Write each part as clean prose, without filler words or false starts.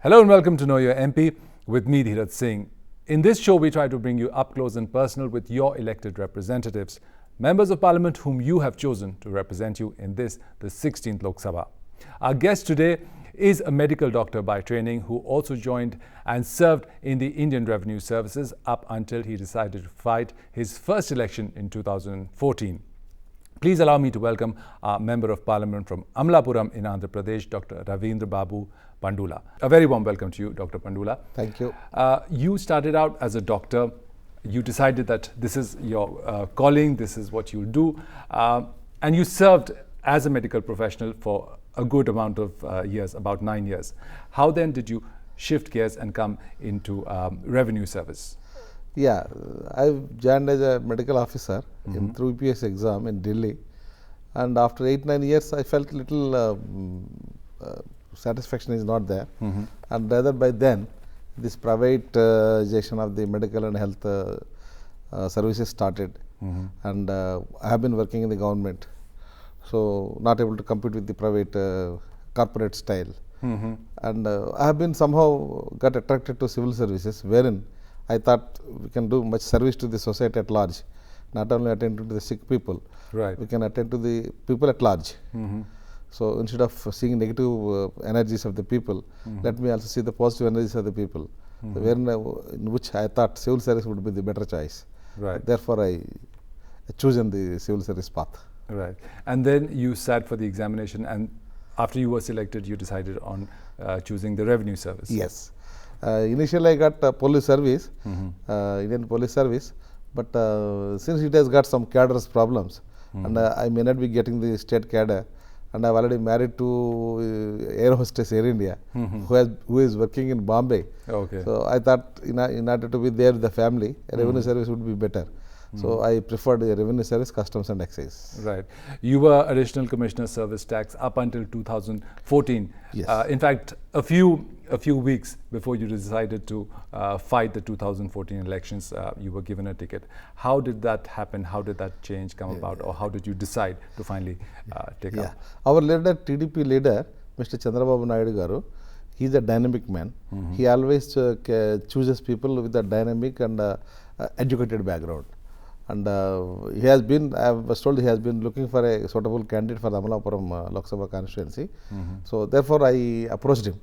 Hello and welcome to Know Your MP with me, Dheeraj Singh. In this show, we try to bring you up close and personal with your elected representatives, members of parliament whom you have chosen to represent you in the 16th Lok Sabha. Our guest today is a medical doctor by training who also joined and served in the Indian Revenue Services up until he decided to fight his first election in 2014. Please allow me to welcome our Member of Parliament from Amlapuram in Andhra Pradesh, Dr. Ravindra Babu Pandula. A very warm welcome to you, Dr. Pandula. Thank you. You started out as a doctor. You decided that this is your calling, this is what you'll do, and you served as a medical professional for a good amount of years, about 9 years. How then did you shift gears and come into revenue service? Yeah, I joined as a medical officer through EPS exam in Delhi, and after 8-9 years I felt little satisfaction is not there, and rather by then this privatization of the medical and health services started, and I have been working in the government, so not able to compete with the private corporate style, and I have been somehow got attracted to civil services, wherein I thought we can do much service to the society at large, not only attend to the sick people, right. We can attend to the people at large. So instead of seeing negative energies of the people, let me also see the positive energies of the people, wherein in which I thought civil service would be the better choice. Right. Therefore, I chosen the civil service path. Right. And then you sat for the examination, and after you were selected, you decided on choosing the revenue service. Yes. Initially, I got police service, Indian police service, but since it has got some cadres problems, and I may not be getting the state cadre, and I have already married to air hostess Air India, who is working in Bombay. Okay. So I thought in order to be there with the family, a revenue service would be better. So I preferred the revenue service, customs and excise. Right. You were additional commissioner service tax up until 2014. Yes. In fact, a few weeks before you decided to fight the 2014 elections, you were given a ticket. How did that happen? How did that change come about, or how did you decide to finally take up? Our leader, TDP leader, Mr. Chandrababu Naidu Garu, he is a dynamic man. He always chooses people with a dynamic and educated background. And he has been, I was told he has been looking for a suitable candidate for the Amlapuram Lok Sabha constituency. So therefore I approached him,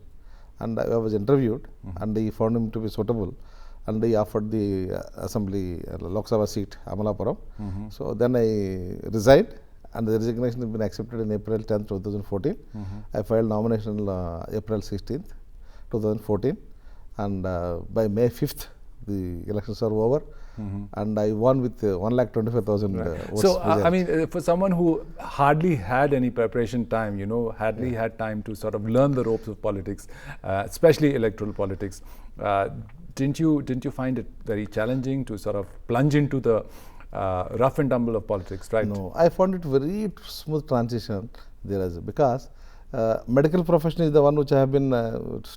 and I was interviewed, and he found him to be suitable, and he offered the assembly Lok Sabha seat Amlapuram. So then I resigned, and the resignation has been accepted in April 10th, 2014. I filed nomination April 16th, 2014, and by May 5th the elections are over. And I won with 1,25,000 votes. So, I mean, for someone who hardly had any preparation time, hardly had time to sort of learn the ropes of politics, especially electoral politics, didn't you find it very challenging to sort of plunge into the rough and tumble of politics, right? No, I found it very smooth transition there as because medical profession is the one which I have been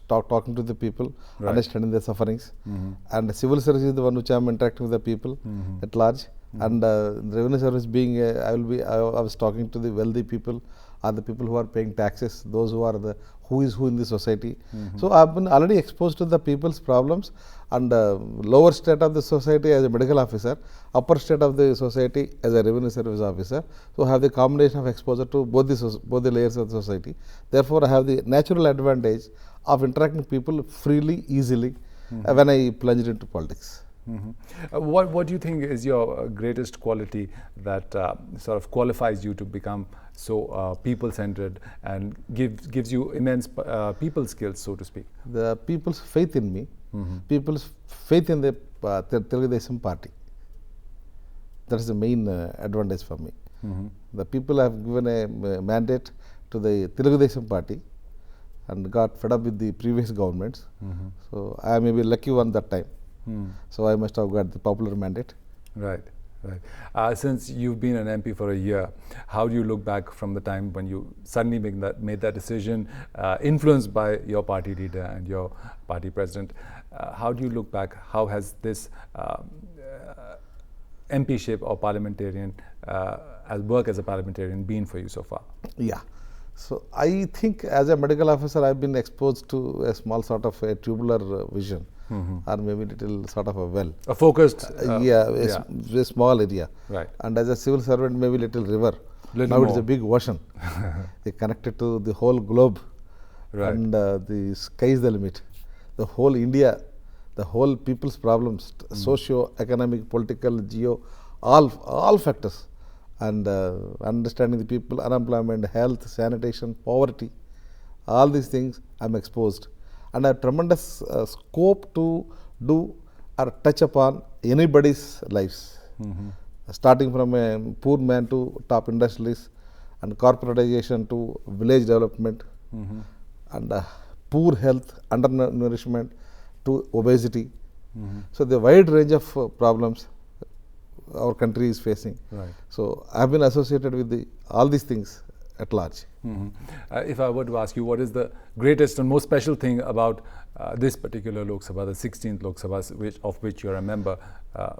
talking to the people, understanding their sufferings, and civil service is the one which I am interacting with the people at large, and revenue service being I was talking to the wealthy people, or the people who are paying taxes, those who are the who is who in the society. So I have been already exposed to the people's problems, and lower state of the society as a medical officer, upper state of the society as a revenue service officer. So I have the combination of exposure to both the layers of the society. Therefore, I have the natural advantage of interacting with people freely, easily when I plunged into politics. What do you think is your greatest quality that sort of qualifies you to become so people-centered and gives you immense people skills, so to speak? The people's faith in me, people's faith in the Telugu party. That is the main advantage for me. The people have given a mandate to the Telugu party and got fed up with the previous governments. So I may be lucky one that time. So I must have got the popular mandate. Right, right. Since you've been an MP for a year, how do you look back from the time when you suddenly made that decision, influenced by your party leader and your party president? How do you look back? How has this MPship or parliamentarian, as work as a parliamentarian been for you so far? Yeah. So I think as a medical officer, I've been exposed to a small sort of a tubular vision, or maybe little sort of a well. A focused. Yeah, a small area. Right. And as a civil servant, maybe little river. Little Now more. it's a big ocean. They connected to the whole globe, Right. and the sky is the limit. The whole India, the whole people's problems, socio, economic, political, geo, all factors, and understanding the people, unemployment, health, sanitation, poverty, all these things I'm exposed, and I have tremendous scope to do or touch upon anybody's lives, starting from a poor man to top industrialists, and corporatization to village development, and poor health, undernourishment to obesity. So the wide range of problems our country is facing. Right. So I have been associated with all these things at large. If I were to ask you, what is the greatest and most special thing about this particular Lok Sabha, the 16th Lok Sabha, of which you're a member,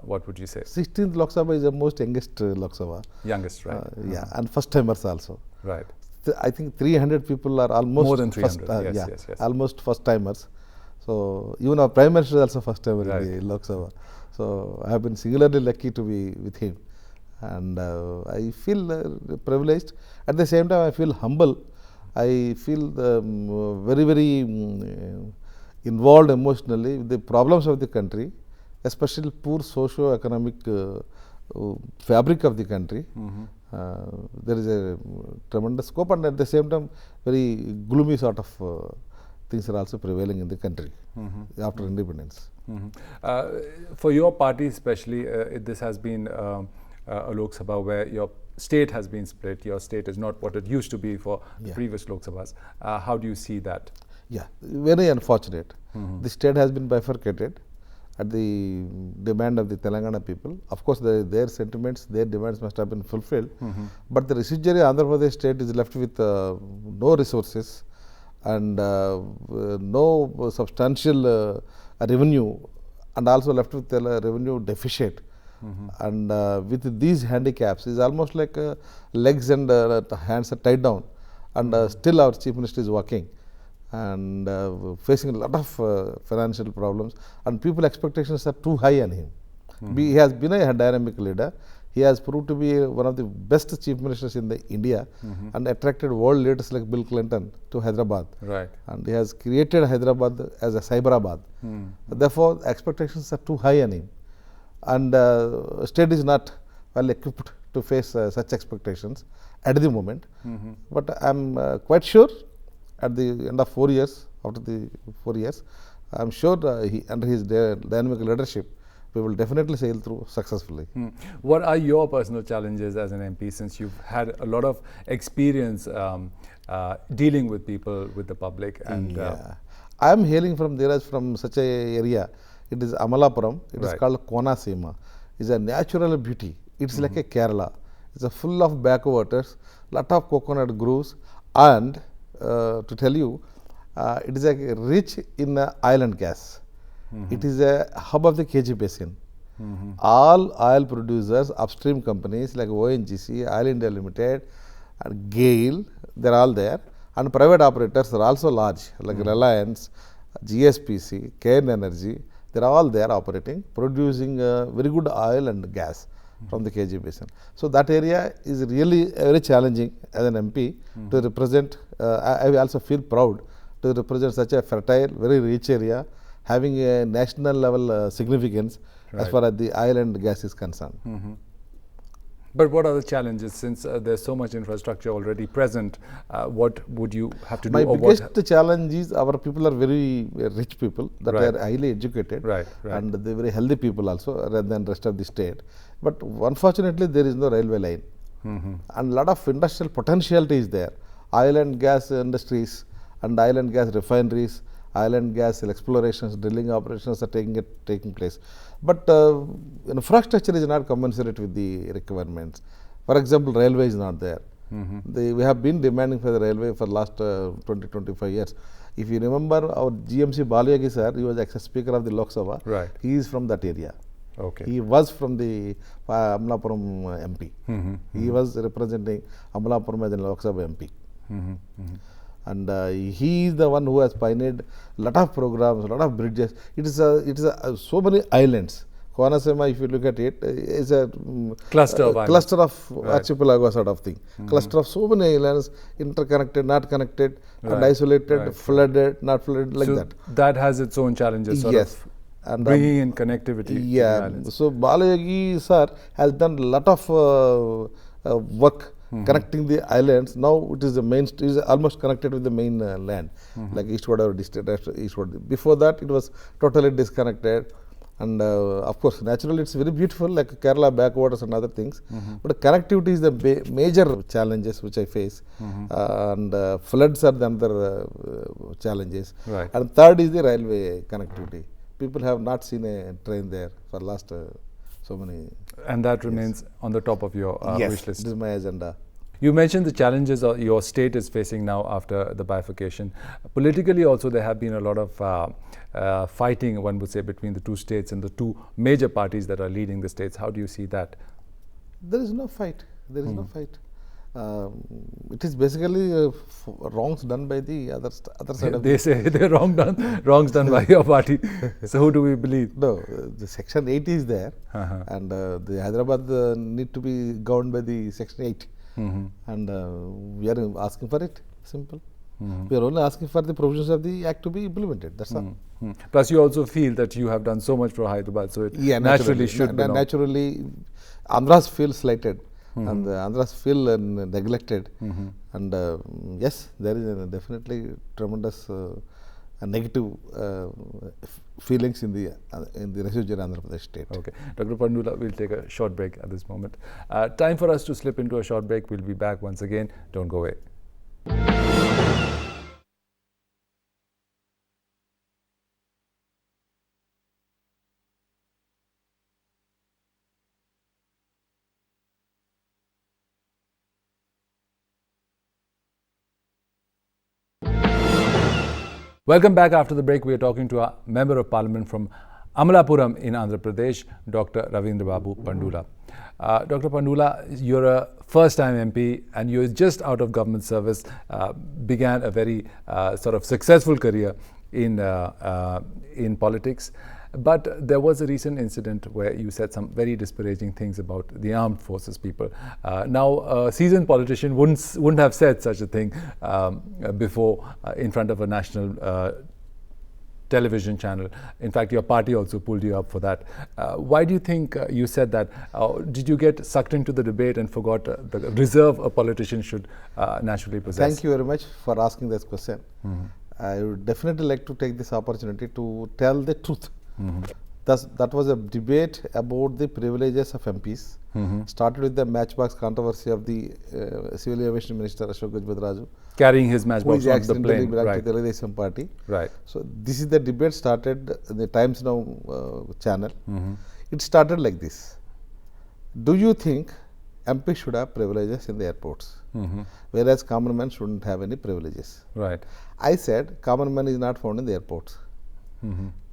what would you say? 16th Lok Sabha is the most youngest Lok Sabha. Youngest, right? Yeah, and first timers also. Right. I think 300 people are almost More than 300, first, yes. almost first timers. So even our Prime Minister is also first timer Right. in the Lok Sabha. So I have been singularly lucky to be with him, and I feel privileged. At the same time, I feel humble. I feel very involved emotionally with the problems of the country, especially poor socio-economic fabric of the country. There is a tremendous scope, and at the same time, very gloomy sort of things are also prevailing in the country after independence. For your party especially, this has been a Lok Sabha where your state has been split. Your state is not what it used to be for the previous Lok Sabhas. How do you see that? Yeah, very unfortunate. The state has been bifurcated at the demand of the Telangana people. Of course, their sentiments, their demands must have been fulfilled. But the residuary Andhra Pradesh state is left with no resources and no substantial revenue, and also left with a revenue deficit. And with these handicaps, is almost like legs and hands are tied down, and still our Chief Minister is working and facing a lot of financial problems, and people expectations are too high on him. He has been a dynamic leader. He has proved to be one of the best chief ministers in India, and attracted world leaders like Bill Clinton to Hyderabad. Right. And he has created Hyderabad as a Cyberabad. Therefore, expectations are too high on him, and state is not well equipped to face such expectations at the moment. But I am quite sure at the end of 4 years, after the 4 years, I am sure under his dynamic leadership, we will definitely sail through successfully. What are your personal challenges as an MP, since you've had a lot of experience dealing with people, with the public? And I am hailing from from such a area. It is Amalapuram. It is called Konasima. It's a natural beauty. It's like a Kerala. It's a full of backwaters, lot of coconut groves, and to tell you, it is rich in island gas. It is a hub of the KG basin. All oil producers, upstream companies like ONGC, Oil India Limited, and GAIL, they are all there. And private operators are also large, like Reliance, GSPC, Cairn Energy. They are all there operating, producing very good oil and gas from the KG basin. So that area is really very challenging as an MP to represent. I also feel proud to represent such a fertile, very rich area, having a national level significance as far as the oil and gas is concerned. But what are the challenges, since there's so much infrastructure already present? What would you have to do? My biggest challenge is our people are very rich people that are highly educated, and they're very healthy people also, rather than rest of the state. But unfortunately, there is no railway line, and a lot of industrial potentiality is there. Oil and gas industries and oil and gas refineries, oil and gas explorations, drilling operations are taking place. But infrastructure is not commensurate with the requirements. For example, railway is not there. We have been demanding for the railway for the last 20-25 years. If you remember, our GMC Balayagi sir, he was ex-speaker of the Lok Sabha. He is from that area. He was from the Amalapuram MP. He was representing Amalapuram as a Lok Sabha MP. And he is the one who has pioneered a lot of programs, a lot of bridges. It is so many islands. Konasema, if you look at it, is a cluster of islands. Cluster of archipelago sort of thing. Cluster of so many islands, interconnected, not connected, and isolated, flooded, not flooded, like that. That has its own challenges, sort of and bringing in connectivity. Yeah. So Balayagi sir has done a lot of work connecting the islands. Now it is the main, it is almost connected with the main land, like eastward or eastward. Before that, it was totally disconnected. And of course, naturally, it's very beautiful, like Kerala backwaters and other things. But connectivity is the major challenges which I face, and floods are the other challenges. Right. And third is the railway connectivity. People have not seen a train there for last so many. And that remains on the top of your wish list. This is my agenda. You mentioned the challenges your state is facing now after the bifurcation. Politically also there have been a lot of fighting, one would say, between the two states and the two major parties that are leading the states. How do you see that? There is no fight. There is no fight. It is basically wrongs done by the other side of They say they're wrongs done by your party. So who do we believe? No, the Section 8 is there, and the Hyderabad need to be governed by the Section 8. And we are asking for it, simple. We are only asking for the provisions of the Act to be implemented, that's all. Plus you also feel that you have done so much for Hyderabad, so it naturally should be. Naturally, Andhras feel slighted, and the Andhras feel neglected. And yes, there is definitely tremendous negative feelings in the residual Andhra Pradesh state. Okay. Dr. Pandula, we'll take a short break at this moment. Time for us to slip into a short break. We'll be back once again. Don't go away. Welcome back. After the break, we are talking to a Member of Parliament from Amalapuram in Andhra Pradesh, Dr. Ravindra Babu Pandula. Dr. Pandula, you're a first-time MP and you're just out of government service, began a very sort of successful career in politics. But there was a recent incident where you said some very disparaging things about the armed forces people. Now, a seasoned politician wouldn't have said such a thing before in front of a national television channel. In fact, your party also pulled you up for that. Why do you think you said that? Did you get sucked into the debate and forgot the reserve a politician should naturally possess? Thank you very much for asking this question. I would definitely like to take this opportunity to tell the truth. That was a debate about the privileges of MPs. Started with the matchbox controversy of the Civil Aviation Minister Ashok Gajpatraju, carrying his matchbox on the plane. Right. To the Telesum party. Right. So this is the debate started in the Times Now channel. It started like this: do you think MPs should have privileges in the airports, whereas common man shouldn't have any privileges? Right. I said common man is not found in the airports.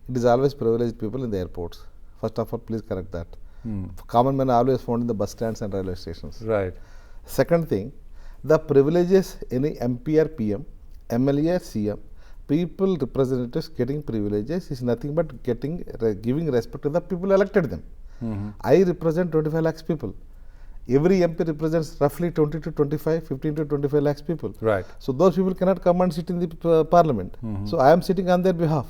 It is always privileged people in the airports. First of all, please correct that. Common men are always found in the bus stands and railway stations. Right. Second thing, the privileges any MP or PM, MLA or CM, people representatives getting privileges is nothing but giving respect to the people who elected them. I represent 25 lakhs people. Every MP represents roughly 20 to 25, 15 to 25 lakhs people. Right. So those people cannot come and sit in the parliament. So I am sitting on their behalf.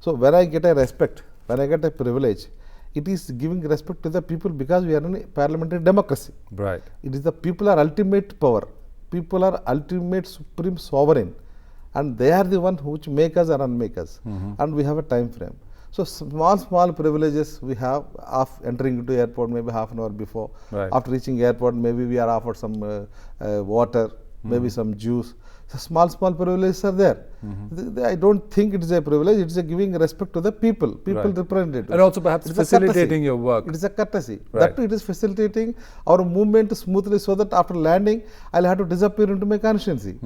So when I get a respect, when I get a privilege, it is giving respect to the people because we are in a parliamentary democracy. Right. It is the people are ultimate power. People are ultimate supreme sovereign, and they are the one which make us or unmake us. And we have a time frame. So small privileges we have of entering into airport maybe half an hour before. Right. After reaching airport, maybe we are offered some water, maybe some juice. So small privileges are there. I don't think it is a privilege. It is a giving respect to the people representatives. And also perhaps facilitating your work. It is a courtesy. Right. That too, it is facilitating our movement smoothly so that after landing, I'll have to disappear into my constituency.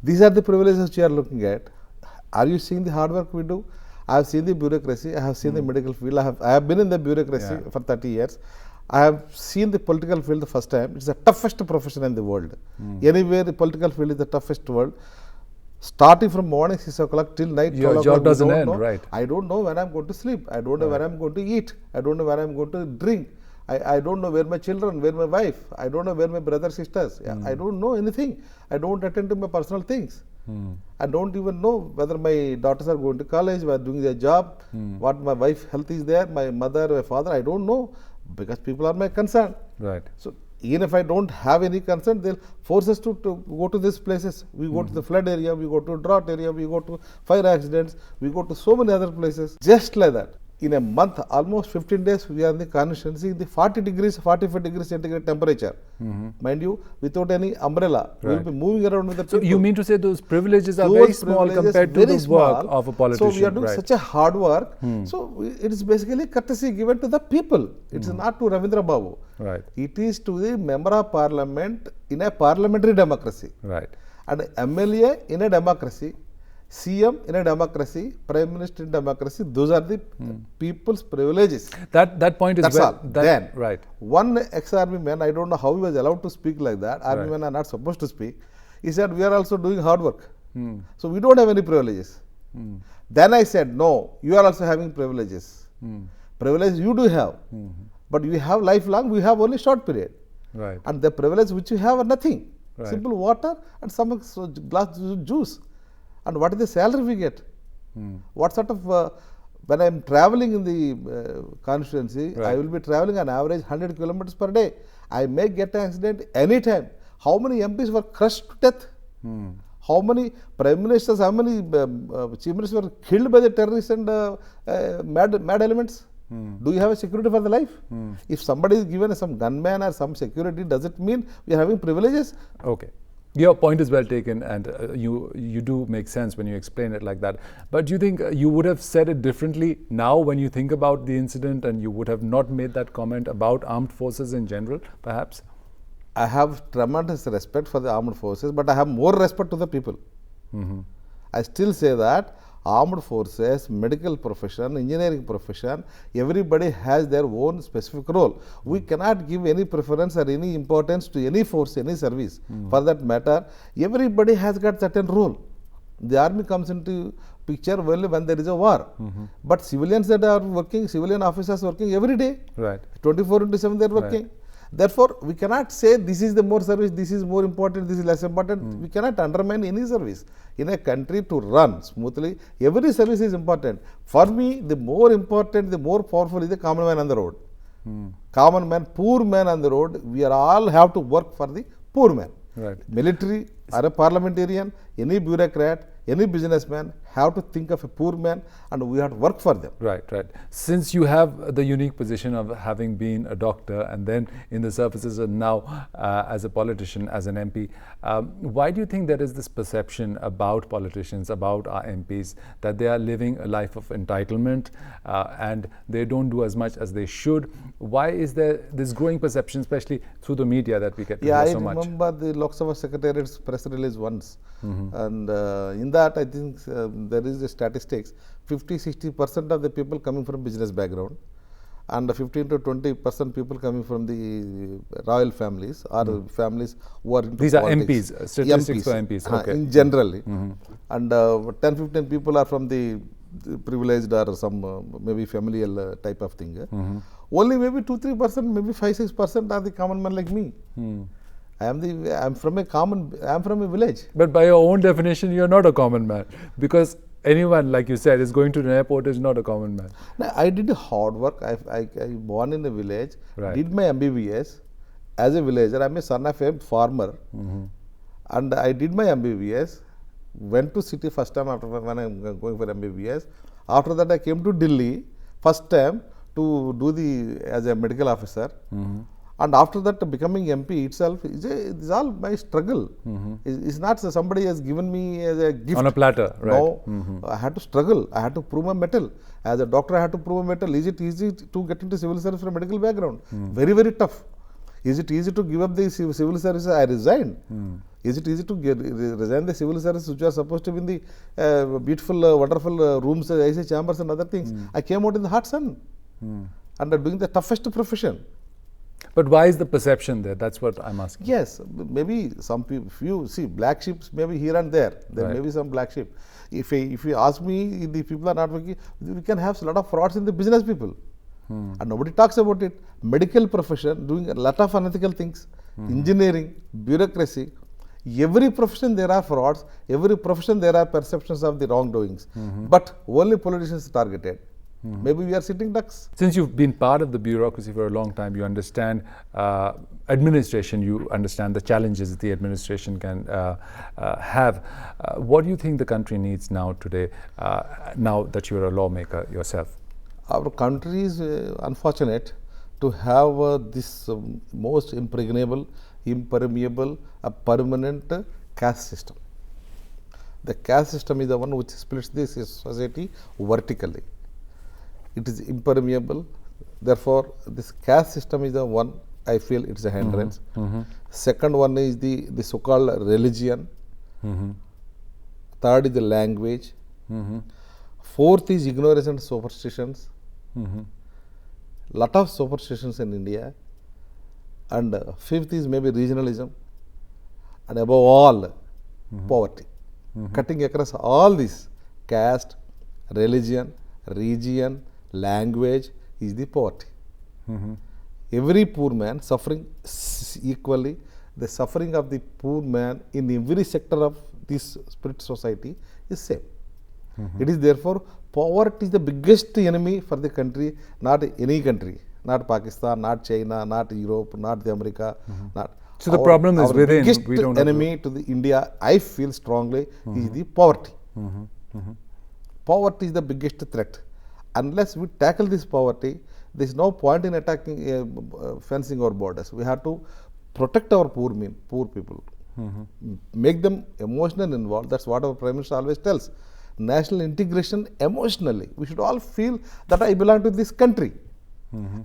These are the privileges which you are looking at. Are you seeing the hard work we do? I have seen the bureaucracy. I have seen the medical field. I have been in the bureaucracy for 30 years. I have seen the political field the first time. It's the toughest profession in the world. Anywhere the political field is the toughest world. Starting from morning 6 o'clock till night 12 Your o'clock. job doesn't end, right? I don't know when I'm going to sleep. I don't know when I'm going to eat. I don't know when I'm going to drink. I don't know where my children, where my wife. I don't know where my brothers, sisters. I don't know anything. I don't attend to my personal things. I don't even know whether my daughters are going to college, whether doing their job, what my wife health is there, my mother, my father. I don't know because people are my concern. Right. So even if I don't have any concern, they'll force us to go to these places. We go to the flood area, we go to drought area, we go to fire accidents, we go to so many other places. Just like that. In a month, almost 15 days, we are in the constituency in the 40 degrees, 45 degrees centigrade temperature. Mind you, without any umbrella, we will be moving around with the people. So you mean to say those privileges are very small compared to the work of a politician? So we are doing such a hard work. So it is basically courtesy given to the people. It is not to Ravindra Babu. Right. It is to the member of parliament in a parliamentary democracy. Right. And MLA in a democracy. CM in a democracy, Prime Minister in democracy, those are the people's privileges. That point is That's all. Then, right. One ex-army man, I don't know how he was allowed to speak like that. Army men are not supposed to speak. He said, we are also doing hard work. So we don't have any privileges. Then I said, no, you are also having privileges. Privileges you do have. But you have lifelong, we have only short period. Right. And the privilege which you have are nothing. Right. Simple water and some glass juice. And what is the salary we get? What sort of, when I am traveling in the constituency, I will be traveling on average 100 kilometers per day. I may get an accident anytime. How many MPs were crushed to death? How many prime ministers, how many chief ministers were killed by the terrorists and mad elements? Do you have a security for the life? If somebody is given some gunman or some security, does it mean we are having privileges? Okay. Your point is well taken, and you do make sense when you explain it like that. But do you think you would have said it differently now when you think about the incident, and you would have not made that comment about armed forces in general, perhaps? I have tremendous respect for the armed forces, but I have more respect to the people. I still say that armed forces, medical profession, engineering profession, everybody has their own specific role. We cannot give any preference or any importance to any force, any service. For that matter, everybody has got certain role. The army comes into picture only when there is a war. But civilians that are working, civilian officers working every day. Right. 24/7 they are working. Right. Therefore, we cannot say this is the more service, this is more important, this is less important. We cannot undermine any service. In a country to run smoothly, every service is important. For me, the more important, the more powerful is the common man on the road. Common man, poor man on the road, we are all have to work for the poor man. Right. Military or a parliamentarian, any bureaucrat, any businessman have to think of a poor man, and we have to work for them. Right, right. Since you have the unique position of having been a doctor and then in the services and now as a politician, as an MP, why do you think there is this perception about politicians, about our MPs, that they are living a life of entitlement and they don't do as much as they should? Why is there this growing perception, especially through the media, that we get to hear so much? I remember the Lok Sabha Secretariat's press release once, and in that I think there is a statistics, 50-60% of the people coming from business background, and 15 to 20% people coming from the royal families or families who are into These politics. are MPs, statistics for MPs. Okay. In generally, and 10-15 people are from the privileged or some maybe familial type of thing. Only maybe 2-3%, maybe 5-6% are the common man like me. I am from a village. But by your own definition, you are not a common man, because anyone, like you said, is going to an airport is not a common man. No, I did hard work. I born in a village, did my MBBS as a villager. I am a son of a farmer, and I did my MBBS. Went to city first time after when I am going for MBBS. After that, I came to Delhi first time to do as a medical officer. And after that, becoming MP itself is all my struggle. It's not somebody has given me as a gift. On a platter, right? No, I had to struggle. I had to prove my mettle. As a doctor, I had to prove my mettle. Is it easy to get into civil service from a medical background? Very, very tough. Is it easy to give up the civil service? I resigned. Is it easy to resign the civil service which are supposed to be in the beautiful, wonderful rooms, IC chambers and other things? I came out in the hot sun and doing the toughest profession. But why is the perception there? That's what I'm asking. Yes, maybe some people, few, see, black sheep maybe here and there. There may be some black sheep. If you ask me, the people are not working, we can have a lot of frauds in the business people. And nobody talks about it. Medical profession doing a lot of unethical things, engineering, bureaucracy. Every profession there are frauds, every profession there are perceptions of the wrongdoings. But only politicians targeted. Maybe we are sitting ducks. Since you've been part of the bureaucracy for a long time, you understand administration, you understand the challenges the administration can have. What do you think the country needs now today, now that you're a lawmaker yourself? Our country is unfortunate to have this most impregnable, impermeable, permanent caste system. The caste system is the one which splits this society vertically. It is impermeable. Therefore, this caste system is the one I feel it's a hindrance. Second one is the so-called religion. Third is the language. Fourth is ignorance and superstitions. Lot of superstitions in India. And fifth is maybe regionalism. And above all, poverty. Cutting across all this, caste, religion, region, language is the poverty. Every poor man suffering equally. The suffering of the poor man in every sector of this spirit society is same. It is therefore poverty is the biggest enemy for the country, not any country, not Pakistan, not China, not Europe, not the America, not. So the problem is within. Biggest enemy to the India, I feel strongly, is the poverty. Poverty is the biggest threat. Unless we tackle this poverty, there is no point in attacking, fencing our borders. We have to protect our poor people, make them emotionally involved. That's what our Prime Minister always tells. National integration emotionally. We should all feel that I belong to this country.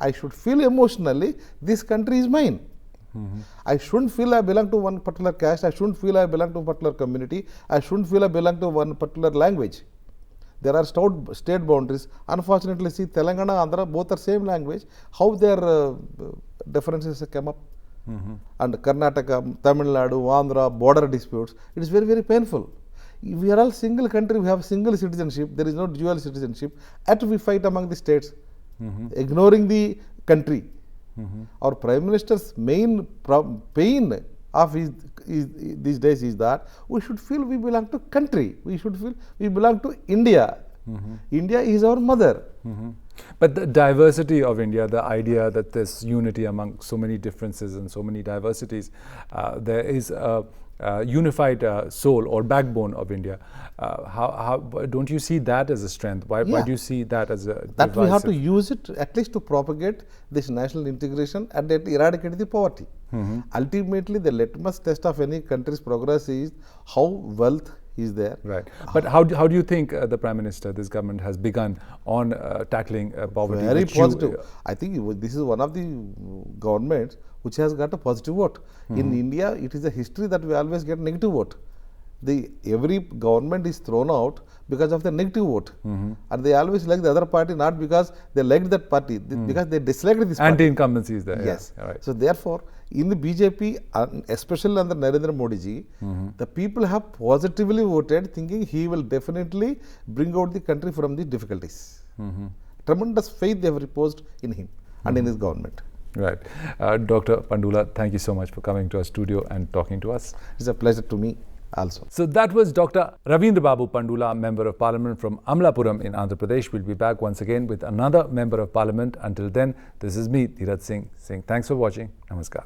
I should feel emotionally this country is mine. I shouldn't feel I belong to one particular caste. I shouldn't feel I belong to a particular community. I shouldn't feel I belong to one particular language. There are state boundaries. Unfortunately, see, Telangana, Andhra, both are same language. How their differences come up? And Karnataka, Tamil Nadu, Andhra, border disputes. It is very, very painful. We are all single country. We have single citizenship. There is no dual citizenship. Yet we fight among the states, ignoring the country. Our Prime Minister's main pain of these days is that we should feel we belong to country. We should feel we belong to India. India is our mother. But the diversity of India, the idea that there's unity among so many differences and so many diversities, there is a unified soul or backbone of India. How don't you see that as a strength? Why do you see that as a that divisive? We have to use it at least to propagate this national integration and eradicate the poverty. Ultimately, the litmus test of any country's progress is how wealth is there. Right. But how do you think the Prime Minister, this government has begun on tackling poverty? Very positive. I think this is one of the governments which has got a positive vote. In India, it is a history that we always get negative vote. Every government is thrown out because of the negative vote. And they always like the other party, not because they liked that party, because they disliked this party. Anti-incumbency is there. Yes. Yeah. Right. So therefore, in the BJP, especially under Narendra Modi ji, the people have positively voted, thinking he will definitely bring out the country from the difficulties. Tremendous faith they have reposed in him and in his government. Right. Dr. Pandula, thank you so much for coming to our studio and talking to us. It's a pleasure to me also. So that was Dr. Ravindra Babu Pandula, Member of Parliament from Amlapuram in Andhra Pradesh. We'll be back once again with another Member of Parliament. Until then, this is me, Dheeraj Singh, saying thanks for watching. Namaskar.